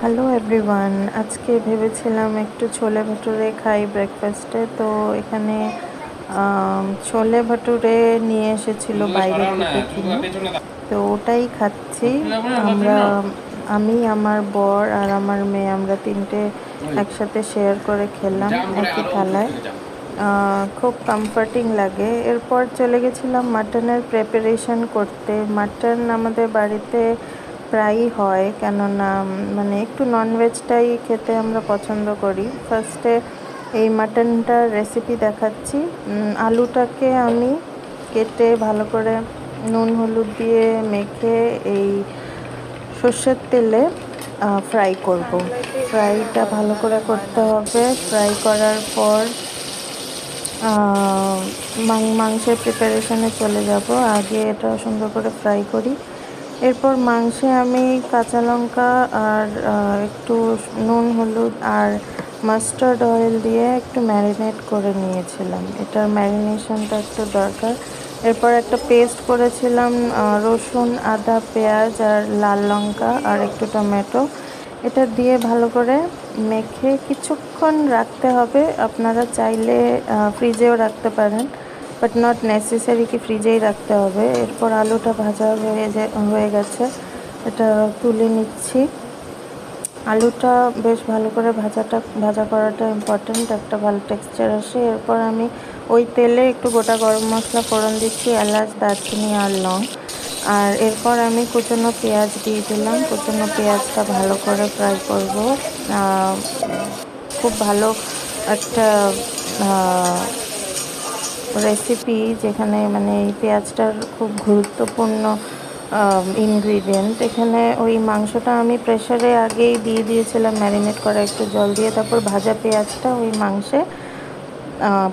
Hello everyone, আজকে ভেবেছিলাম একটু ছোলে ভাটুরে খাই ব্রেকফাস্টে। তো এখানে ছোলে ভাটুরে নিয়ে এসেছিল বাইরে থেকে কিনে, তো ওটাই খাচ্ছি আমরা। আমি, আমার বর আর আমার মেয়ে, আমরা তিনটে একসাথে শেয়ার করে খেলাম একই থালায়। খুব কমফর্টিং লাগে। এরপর চলে গেছিলাম মাটনের প্রিপারেশন করতে। মাটন আমাদের বাড়িতে প্রায়ই হয়, কেননা মানে একটু ননভেজটাই খেতে আমরা পছন্দ করি। ফার্স্টে এই মাটনটার রেসিপি দেখাচ্ছি। আলুটাকে আমি কেটে ভালো করে নুন হলুদ দিয়ে মেখে এই সর্ষের তেলে ফ্রাই করব। ফ্রাইটা ভালো করে করতে হবে। ফ্রাই করার পর মাংসের প্রিপারেশনে চলে যাব। আগে এটা সুন্দর করে ফ্রাই করি। এরপর মাংসে আমি কাঁচা লঙ্কা আর একটু নুন হলুদ আর মাস্টার্ড অয়েল দিয়ে একটু ম্যারিনেট করে নিয়েছিলাম। এটার ম্যারিনেশনটা একটু দরকার। এরপর একটা পেস্ট করেছিলাম রসুন, আদা, পেঁয়াজ আর লাল লঙ্কা আর একটু টমেটো। এটা দিয়ে ভালো করে মেখে কিছুক্ষণ রাখতে হবে। আপনারা চাইলে ফ্রিজেও রাখতে পারেন, বাট নট নেসেসারি কি ফ্রিজেই রাখতে হবে। এরপর আলুটা ভাজা হয়ে গেছে, এটা তুলে নিচ্ছি। আলুটা বেশ ভালো করে ভাজা করাটা ইম্পর্ট্যান্ট, একটা ভালো টেক্সচার আসে। এরপর আমি ওই তেলে একটু গোটা গরম মশলা ফোড়ন দিচ্ছি, এলাচ, দারচিনি আর লং। আর এরপর আমি কুচনো পেঁয়াজ দিয়ে দিলাম। কুচনো পেঁয়াজটা ভালো করে ফ্রাই করব। খুব ভালো একটা রেসিপি, যেখানে মানে এই পেঁয়াজটার খুব গুরুত্বপূর্ণ ইনগ্রিডিয়েন্ট। এখানে ওই মাংসটা আমি প্রেসারে আগেই দিয়ে দিয়েছিলাম ম্যারিনেট করা একটু জল দিয়ে। তারপর ভাজা পেঁয়াজটা ওই মাংসে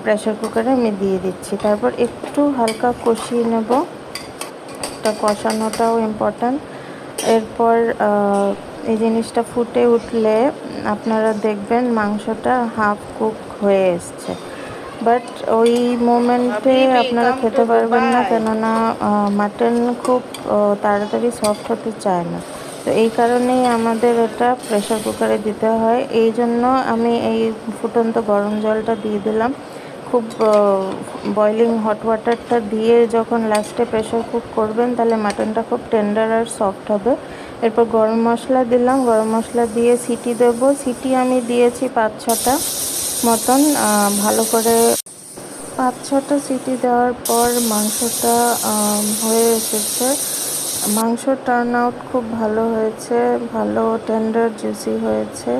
প্রেসার কুকারে আমি দিয়ে দিচ্ছি। তারপর একটু হালকা কষিয়ে নেব, এটা কষানোটাও ইম্পর্ট্যান্ট। এরপর এই জিনিসটা ফুটে উঠলে আপনারা দেখবেন মাংসটা হাফ কুক হয়ে এসছে। বাট ওই মোমেন্টে আপনারা খেতে পারবেন না, কেননা মাটন খুব তাড়াতাড়ি সফট হতে চায় না। তো এই কারণেই আমাদের এটা প্রেসার কুকারে দিতে হয়। এই জন্য আমি এই ফুটন্ত গরম জলটা দিয়ে দিলাম। খুব বয়লিং হট ওয়াটারটা দিয়ে যখন লাস্টে প্রেসার কুক করবেন, তাহলে মাটনটা খুব টেন্ডার আর সফট হবে। এরপর গরম মশলা দিলাম, গরম মশলা দিয়ে সিটি দেব। সিটি আমি দিয়েছি 5-6টা মতন। ভালো করে 5-6টা সিটি দেওয়ার পর মাংসটা হয়ে এসেছে। মাংস টার্ন আউট খুব ভালো হয়েছে, ভালো টেন্ডার জুসি হয়েছে।